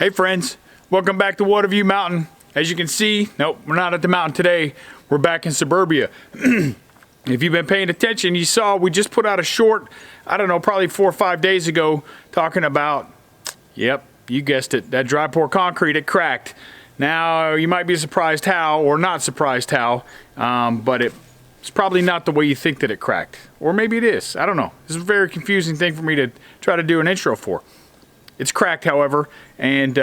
Hey friends, welcome back to Watavue Mountain. As you can see, nope, we're not at the mountain today. We're back in suburbia. If you've been paying attention, you saw we just put out a short, I don't know, probably 4 or 5 days ago, talking about, yep, you guessed it, that dry pour concrete, it cracked. Now, you might be surprised how, or not surprised how, but it's probably not the way you think that it cracked. Or maybe it is, I don't know. This is a very confusing thing for me to try to do an intro for. It's cracked, however, and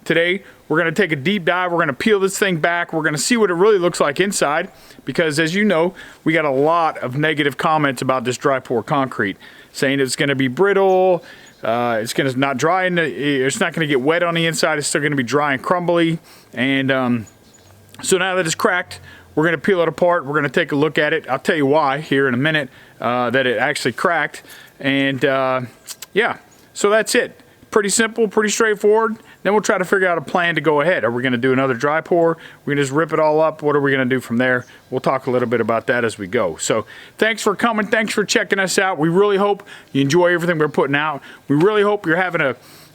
today we're going to take a deep dive. We're going to peel this thing back. We're going to see what it really looks like inside, because as you know, we got a lot of negative comments about this dry pour concrete, saying it's going to be brittle, it's going to not dry, it's not going to get wet on the inside, it's still going to be dry and crumbly. And so now that it's cracked, we're going to peel it apart. We're going to take a look at it. I'll tell you why here in a minute that it actually cracked. And yeah, so that's it. Pretty simple, pretty straightforward. Then we'll try to figure out a plan to go ahead. Are we going to do another dry pour? We're going to just rip it all up. What are we going to do from there? We'll talk a little bit about that as we go. So thanks for coming. Thanks for checking us out. We really hope you enjoy everything we're putting out. We really hope you're having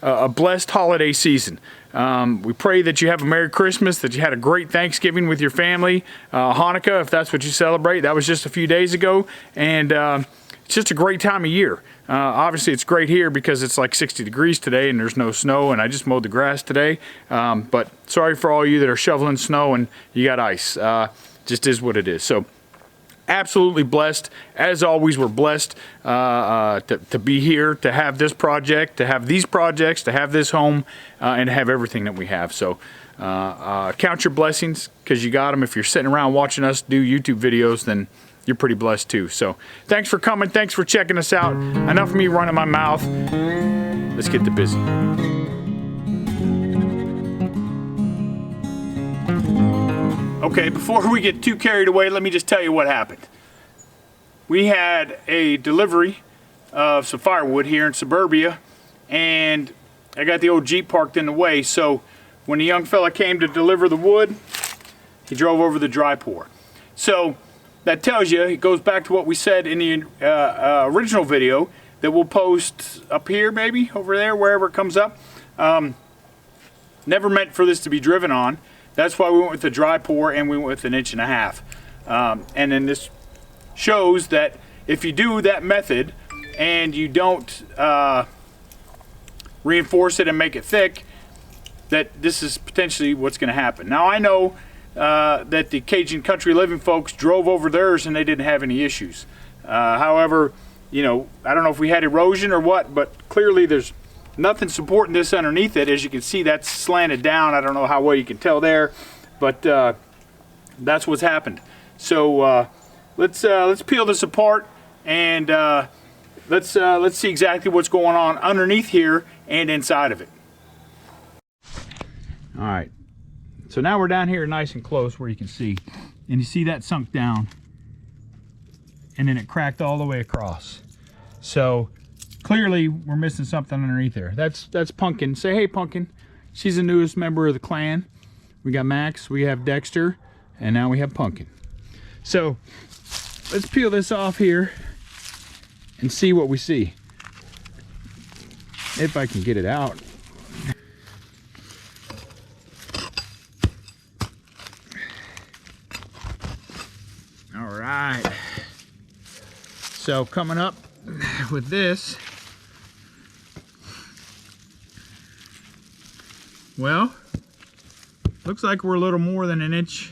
a blessed holiday season. We pray that you have a Merry Christmas, that you had a great Thanksgiving with your family, Hanukkah, if that's what you celebrate. That was just a few days ago. And it's just a great time of year. Obviously it's great here because it's like 60 degrees today and there's no snow, and I just mowed the grass today. But sorry for all you that are shoveling snow and you got ice. Just is what it is. So absolutely blessed. As always, we're blessed to be here, to have this project, to have these projects, to have this home, and to have everything that we have. So count your blessings, because you got them. If you're sitting around watching us do YouTube videos, then you're pretty blessed too. So thanks for coming. Thanks for checking us out. Enough of me running my mouth. Let's get to busy. Okay, before we get too carried away, let me just tell you what happened. We had a delivery of some firewood here in suburbia, and I got the old Jeep parked in the way. So when the young fella came to deliver the wood, he drove over the dry pour. So that tells you, it goes back to what we said in the original video that we'll post up here, maybe over there, wherever it comes up. Never meant for this to be driven on. That's why we went with the dry pour, and we went with 1.5 inches. And then this shows that if you do that method and you don't reinforce it and make it thick, that this is potentially what's going to happen. Now I know that the Cajun Country Living folks drove over theirs and they didn't have any issues. However, you know, I don't know if we had erosion or what, but clearly there's nothing supporting this underneath it. As you can see, that's slanted down. I don't know how well you can tell there, but that's what's happened. So let's peel this apart, and let's see exactly what's going on underneath here and inside of it. All right. So now we're down here nice and close where you can see, and you see that sunk down, and then it cracked all the way across. So clearly we're missing something underneath there. That's Pumpkin. Say hey, Pumpkin. She's the newest member of the clan. We got Max, we have Dexter, and now we have Pumpkin. So let's peel this off here and see what we see. If I can get it out. All right. So coming up with this, well, looks like we're a little more than an inch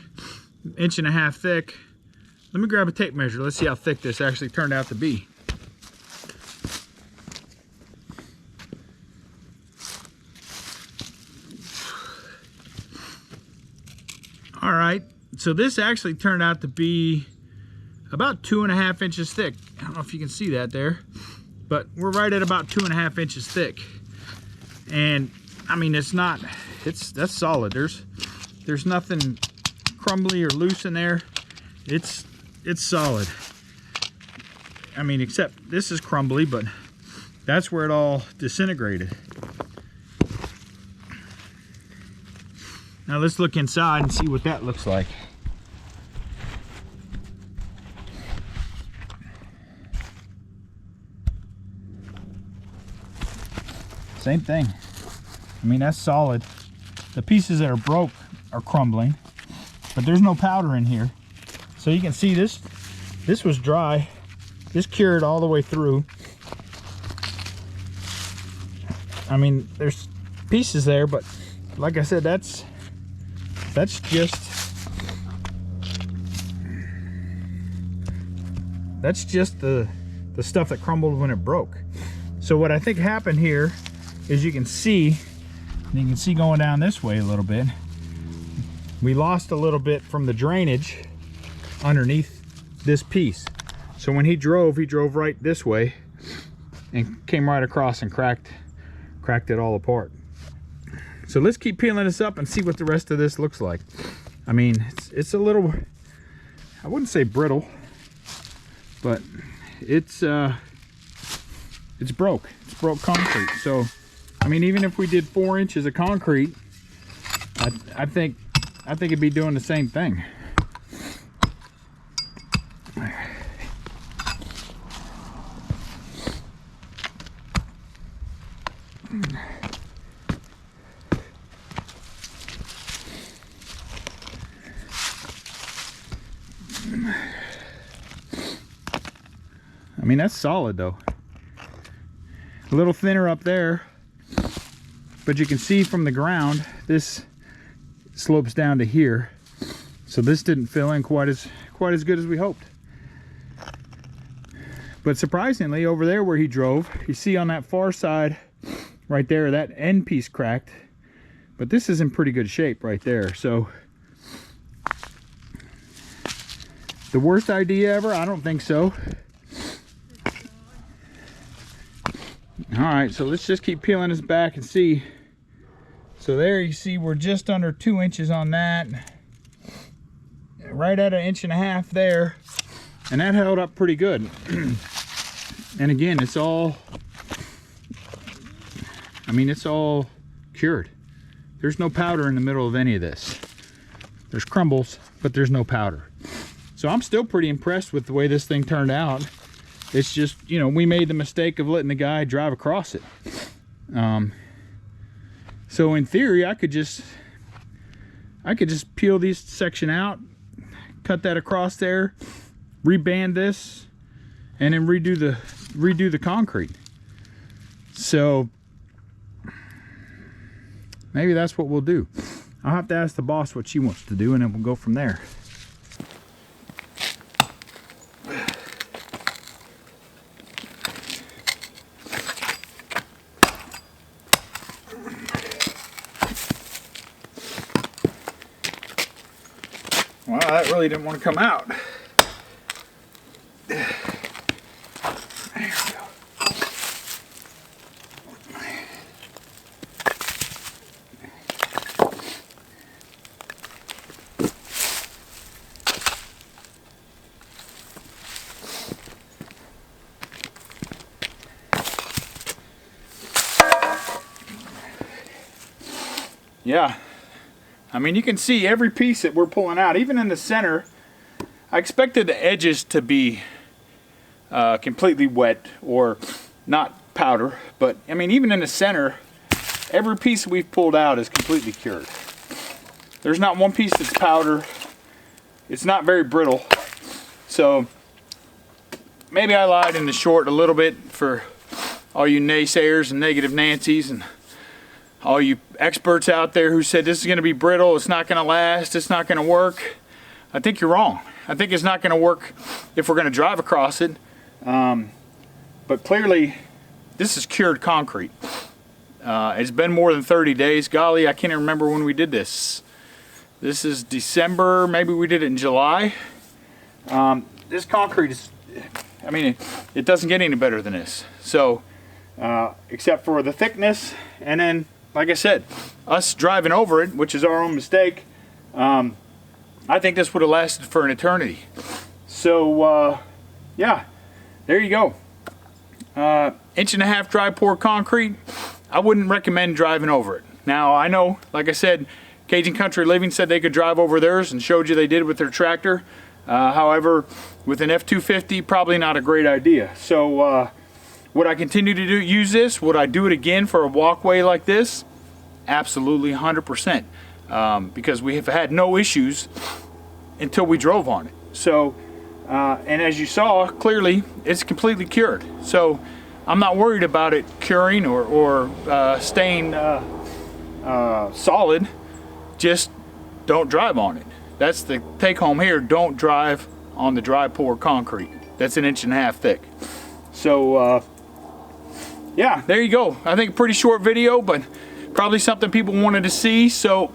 and a half thick. Let me grab a tape measure. Let's see how thick this actually turned out to be. All right, so this actually turned out to be about 2.5 inches thick. I don't know if you can see that there, but we're right at about 2.5 inches thick. And I mean, that's solid. There's nothing crumbly or loose in there. It's solid. I mean, except this is crumbly, but that's where it all disintegrated. Now let's look inside and see what that looks like. Same thing. I mean, that's solid. The pieces that are broke are crumbling, but there's no powder in here. So you can see this was dry. This cured all the way through. I mean, there's pieces there, but like I said, that's just the stuff that crumbled when it broke. So what I think happened here is you can see going down this way a little bit, we lost a little bit from the drainage underneath this piece. So when he drove right this way and came right across and cracked it all apart. So let's keep peeling this up and see what the rest of this looks like. I mean, it's a little, I wouldn't say brittle, but it's broke. It's broke concrete. So, I mean, even if we did 4 inches of concrete, I think it'd be doing the same thing. I mean, that's solid though. A little thinner up there, but you can see from the ground this slopes down to here. So this didn't fill in quite as good as we hoped. But surprisingly, over there where he drove, you see on that far side right there, that end piece cracked, but this is in pretty good shape right there. So the worst idea ever? I don't think so. All right, so let's just keep peeling this back and see. So there you see we're just under 2 inches on that, right at 1.5 inches there, and that held up pretty good. And again, it's all, I mean, it's all cured. There's no powder in the middle of any of this. There's crumbles, but there's no powder. So I'm still pretty impressed with the way this thing turned out. It's just, you know, we made the mistake of letting the guy drive across it. So in theory, I could just peel this section out, cut that across there, reband this, and then redo the concrete. So maybe that's what we'll do. I'll have to ask the boss what she wants to do, and then we'll go from there. Well, that really didn't want to come out. There we go. Yeah. I mean, you can see every piece that we're pulling out, even in the center. I expected the edges to be completely wet or not powder, but I mean, even in the center, every piece we've pulled out is completely cured. There's not one piece that's powder. It's not very brittle. So maybe I lied in the short a little bit for all you naysayers and negative Nancys and all you experts out there who said this is going to be brittle, it's not going to last, it's not going to work. I think you're wrong. I think it's not going to work if we're going to drive across it. But clearly, this is cured concrete. It's been more than 30 days. Golly, I can't even remember when we did this. This is December, maybe we did it in July. This concrete is, I mean, it doesn't get any better than this. So, except for the thickness, and then, like I said, us driving over it, which is our own mistake, I think this would have lasted for an eternity. So, yeah, there you go. 1.5 inch dry pour concrete. I wouldn't recommend driving over it. Now, I know, like I said, Cajun Country Living said they could drive over theirs and showed you they did with their tractor. However, with an F-250, probably not a great idea. So, would I continue to use this? Would I do it again for a walkway like this? absolutely 100%, because we have had no issues until we drove on it. So, and as you saw, clearly it's completely cured. So I'm not worried about it curing or staying solid. Just don't drive on it. That's the take home here. Don't drive on the dry pour concrete. That's 1.5 inches thick. So yeah, there you go. I think a pretty short video, but probably something people wanted to see. So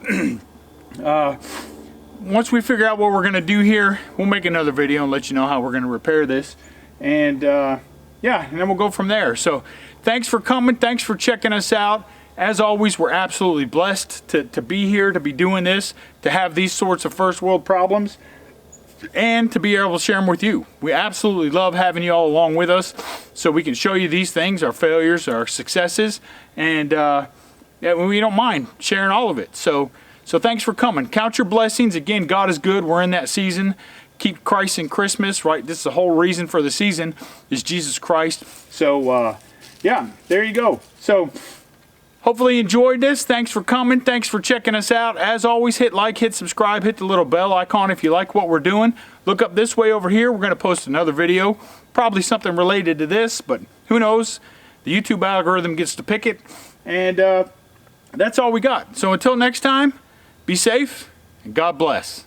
once we figure out what we're gonna do here, we'll make another video and let you know how we're gonna repair this. And yeah, and then we'll go from there. So thanks for coming. Thanks for checking us out. As always, we're absolutely blessed to be here, to be doing this, to have these sorts of first world problems, and to be able to share them with you. We absolutely love having you all along with us so we can show you these things, our failures, our successes, and yeah, we don't mind sharing all of it. So thanks for coming. Count your blessings. Again, God is good. We're in that season. Keep Christ in Christmas, right? This is the whole reason for the season, is Jesus Christ. So yeah, there you go. So hopefully you enjoyed this. Thanks for coming. Thanks for checking us out. As always, hit like, hit subscribe, hit the little bell icon if you like what we're doing. Look up this way over here. We're going to post another video, probably something related to this, but who knows? The YouTube algorithm gets to pick it. And that's all we got. So until next time, be safe and God bless.